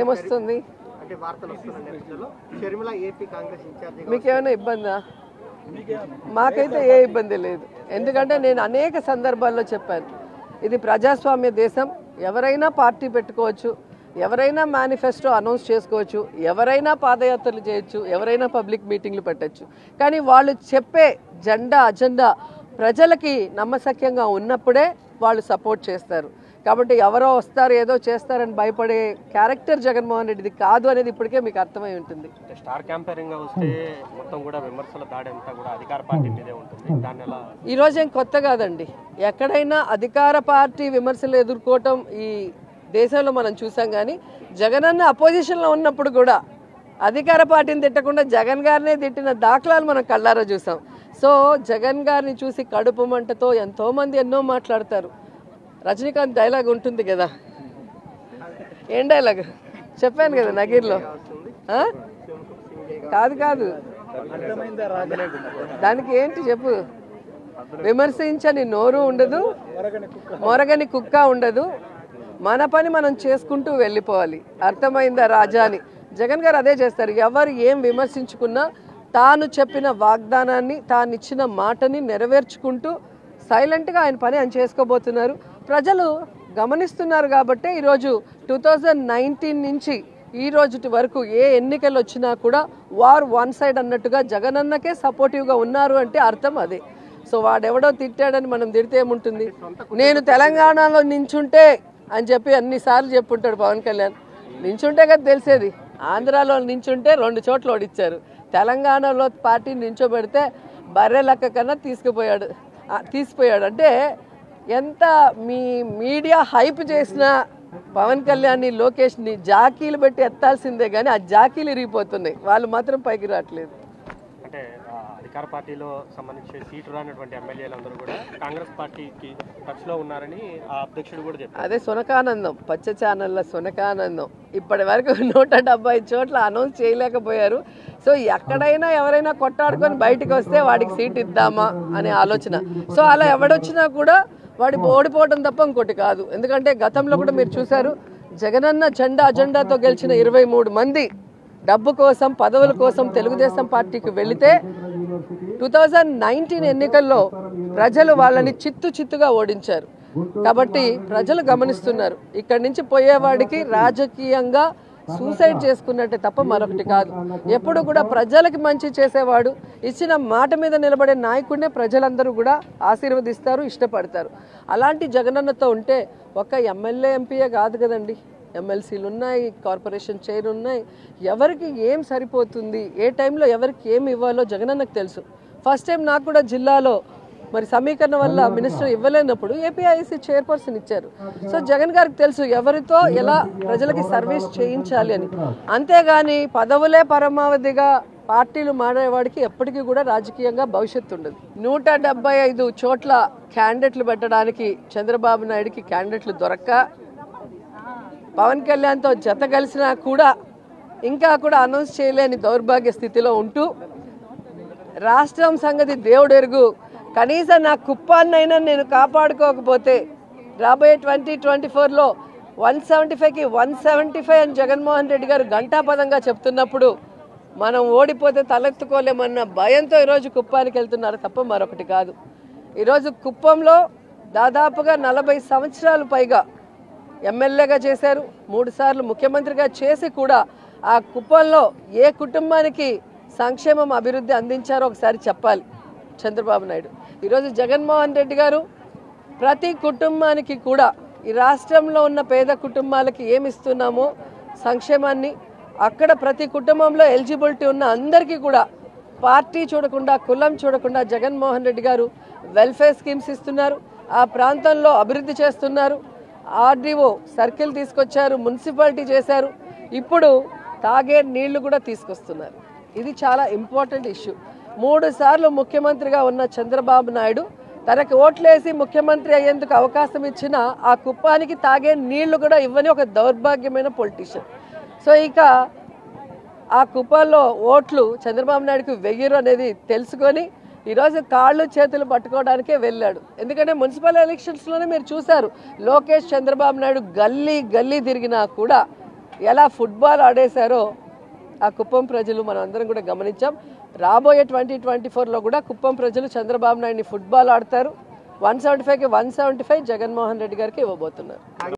ఏమొస్తుంది? మీకేమైనా ఇబ్బందా? మాకైతే ఏ ఇబ్బంది లేదు. ఎందుకంటే నేను అనేక సందర్భాల్లో చెప్పాను, ఇది ప్రజాస్వామ్య దేశం. ఎవరైనా పార్టీ పెట్టుకోవచ్చు, ఎవరైనా మేనిఫెస్టో అనౌన్స్ చేసుకోవచ్చు, ఎవరైనా పాదయాత్రలు చేయొచ్చు, ఎవరైనా పబ్లిక్ మీటింగ్లు పెట్టచ్చు. కానీ వాళ్ళు చెప్పే అజెండా ప్రజలకి నమ్మశక్యంగా ఉన్నప్పుడే వాళ్ళు సపోర్ట్ చేస్తారు. కాబట్టి ఎవరో వస్తారు ఏదో చేస్తారని భయపడే క్యారెక్టర్ జగన్మోహన్ రెడ్డిది కాదు అనేది ఇప్పటికే మీకు అర్థమై ఉంటుంది. స్టార్ క్యాంపెయినింగ్ గా వస్తే మొత్తం కూడా విమర్శల దాడి అంతా కూడా అధికార పార్టీ మీదే ఉంటుంది. దాన్ని ఎలా ఈ రోజు ఏం కొత్త కాదండి. ఎక్కడైనా అధికార పార్టీ విమర్శలు ఎదుర్కోవటం ఈ దేశంలో మనం చూసాం. కానీ జగనన్న అపోజిషన్లో ఉన్నప్పుడు కూడా అధికార పార్టీని తిట్టకుండా జగన్ గారినే తిట్టిన దాఖలాలు మనం కళ్ళారా చూసాం. సో జగన్ గారిని చూసి కడుపు మంటతో ఎంతోమంది ఎన్నో మాట్లాడతారు. రజనీకాంత్ డైలాగ్ ఉంటుంది కదా, ఏం డైలాగ్ చెప్పాను కదా నగీర్లో. కాదు దానికి ఏంటి చెప్పు. విమర్శించని నోరు ఉండదు, మొరగని కుక్క ఉండదు, మన పని మనం చేసుకుంటూ వెళ్ళిపోవాలి. అర్థమైందా రాజా అని జగన్ గారు అదే చేస్తారు. ఎవరు ఏం విమర్శించుకున్నా తాను చెప్పిన వాగ్దానాన్ని, తాను ఇచ్చిన మాటని నెరవేర్చుకుంటూ సైలెంట్గా ఆయన పని ఆయన చేసుకోబోతున్నారు. ప్రజలు గమనిస్తున్నారు. కాబట్టి ఈరోజు 2019 నుంచి ఈ రోజు వరకు ఏ ఎన్నికలు వచ్చినా కూడా వార్ వన్ సైడ్ అన్నట్టుగా జగనన్నకే సపోర్టివ్గా ఉన్నారు అంటే అర్థం అదే. సో వాడెవడో తిట్టాడని మనం తిడితే ఏముంటుంది. నేను తెలంగాణలో నించుంటే అని చెప్పి అన్నిసార్లు చెప్పుంటాడు పవన్ కళ్యాణ్. నించుంటే కదా తెలిసేది. ఆంధ్రాలో నించుంటే 2 చోట్ల ఓడిచ్చారు. తెలంగాణలో పార్టీ నించోబెడితే బర్రె లెక్క కన్నా తీసిపోయాడు. అంటే ఎంత మీ మీడియా హైప్ చేసినా పవన్ కళ్యాణ్ని, లోకేష్ని జాకీలు పెట్టి ఎత్తాల్సిందే కానీ ఆ జాకీలు ఇరిగిపోతున్నాయి. వాళ్ళు మాత్రం పైకి రావట్లేదు. అంటే అధికార పార్టీలో సంబంధించి సీటు రానటువంటి ఎమ్మెల్యేలందరూ కూడా కాంగ్రెస్ పార్టీకి టచ్లో ఉన్నారని ఆ అధ్యక్షుడు కూడా చెప్పారు. అదే సునకానందం, పచ్చ ఛానళ్ళ సునకానందం. ఇప్పటి వరకు 170 చోట్ల అనౌన్స్ చేయలేకపోయారు. సో ఎక్కడైనా ఎవరైనా కొట్టాడుకొని బయటకు వస్తే వాడికి సీట్ ఇద్దామా అనే ఆలోచన. సో అలా ఎవడొచ్చినా కూడా వాడి ఓడిపోవడం తప్ప ఇంకోటి కాదు. ఎందుకంటే గతంలో కూడా మీరు చూశారు, జగనన్న అజెండాతో గెలిచిన 23 మంది డబ్బు కోసం, పదవుల కోసం తెలుగుదేశం పార్టీకి వెళితే 2019 ఎన్నికల్లో ప్రజలు వాళ్ళని చిత్తుగా ఓడించారు. కాబట్టి ప్రజలు గమనిస్తున్నారు. ఇక్కడి నుంచి పోయేవాడికి రాజకీయంగా సూసైడ్ చేసుకున్నట్టే తప్ప మరొకటి కాదు. ఎప్పుడు కూడా ప్రజలకి మంచి చేసేవాడు, ఇచ్చిన మాట మీద నిలబడే నాయకుడినే ప్రజలందరూ కూడా ఆశీర్వదిస్తారు, ఇష్టపడతారు. అలాంటి జగనన్నతో ఉంటే ఒక ఎమ్మెల్యే ఎంపీయే కాదు కదండి, ఎమ్మెల్సీలు ఉన్నాయి, కార్పొరేషన్ చైర్ ఉన్నాయి. ఎవరికి ఏం సరిపోతుంది, ఏ టైంలో ఎవరికి ఏం ఇవ్వాలో జగనన్నకు తెలుసు. ఫస్ట్ టైం నాకు కూడా జిల్లాలో మరి సమీకరణ వల్ల మినిస్టర్ ఇవ్వలేనప్పుడు ఏపీఐసి చైర్పర్సన్ ఇచ్చారు. సో జగన్ గారికి తెలుసు ఎవరితో ఎలా ప్రజలకి సర్వీస్ చేయించాలి అని. అంతేగాని పదవులే పరమావధిగా పార్టీలు మారేవాడికి ఎప్పటికీ కూడా రాజకీయంగా భవిష్యత్తు ఉండదు. 175 చోట్ల క్యాండిడేట్లు పెట్టడానికి చంద్రబాబు నాయుడికి క్యాండిడేట్లు దొరక్క, పవన్ కళ్యాణ్తో జత కలిసినా కూడా ఇంకా కూడా అనౌన్స్ చేయలేని దౌర్భాగ్య స్థితిలో ఉంటూ, రాష్ట్రం సంగతి దేవుడు ఎరుగు, కనీసం నా కుప్పాన్నైనా నేను కాపాడుకోకపోతే రాబోయే 2024లో 175కి 175 అని జగన్మోహన్ రెడ్డి గారు ఘంటాపదంగా చెప్తున్నప్పుడు మనం ఓడిపోతే తలెత్తుకోలేమన్న భయంతో ఈరోజు కుప్పానికి వెళ్తున్నారు తప్ప మరొకటి కాదు. ఈరోజు కుప్పంలో దాదాపుగా 40 సంవత్సరాలు పైగా ఎమ్మెల్యేగా చేశారు, 3 సార్లు ముఖ్యమంత్రిగా చేసి కూడా ఆ కుప్పంలో ఏ కుటుంబానికి సంక్షేమం, అభివృద్ధి అందించారో ఒకసారి చెప్పాలి చంద్రబాబు నాయుడు. ఈరోజు జగన్మోహన్ రెడ్డి గారు ప్రతి కుటుంబానికి కూడా ఈ రాష్ట్రంలో ఉన్న పేద కుటుంబాలకి ఏమి ఇస్తున్నామో సంక్షేమాన్ని, అక్కడ ప్రతి కుటుంబంలో ఎలిజిబిలిటీ ఉన్న అందరికీ కూడా పార్టీ చూడకుండా, కులం చూడకుండా జగన్మోహన్ రెడ్డి గారు వెల్ఫేర్ స్కీమ్స్ ఇస్తున్నారు. ఆ ప్రాంతంలో అభివృద్ధి చేస్తున్నారు. ఆర్డీఓ సర్కిల్ తీసుకొచ్చారు, మున్సిపాలిటీ చేశారు. ఇప్పుడు తాగే నీళ్లు కూడా తీసుకొస్తున్నారు. ఇది చాలా ఇంపార్టెంట్ ఇష్యూ. 3 సార్లు ముఖ్యమంత్రిగా ఉన్న చంద్రబాబు నాయుడు తనకు ఓట్లేసి ముఖ్యమంత్రి అయ్యేందుకు అవకాశం ఇచ్చిన ఆ కుప్పానికి తాగే నీళ్లు కూడా ఇవ్వని ఒక దౌర్భాగ్యమైన పొలిటీషియన్. సో ఇక ఆ కుప్పంలో ఓట్లు చంద్రబాబు నాయుడుకు వెయ్యరు అనేది తెలుసుకొని ఈరోజు కాళ్ళు చేతులు పట్టుకోవడానికే వెళ్ళాడు. ఎందుకంటే మున్సిపల్ ఎలక్షన్స్లోనే మీరు చూశారు, లోకేష్ చంద్రబాబు నాయుడు గల్లీ గల్లీ తిరిగినా కూడా ఎలా ఫుట్బాల్ ఆడేశారో ఆ కుప్పం ప్రజలు మనం అందరం కూడా గమనించాం. రాబోయే 2024లో కూడా కుప్పం ప్రజలు చంద్రబాబు నాయుడిని ఫుట్బాల్ ఆడతారు. 175కి 175 జగన్మోహన్ రెడ్డి గారికి ఇవ్వబోతున్నారు.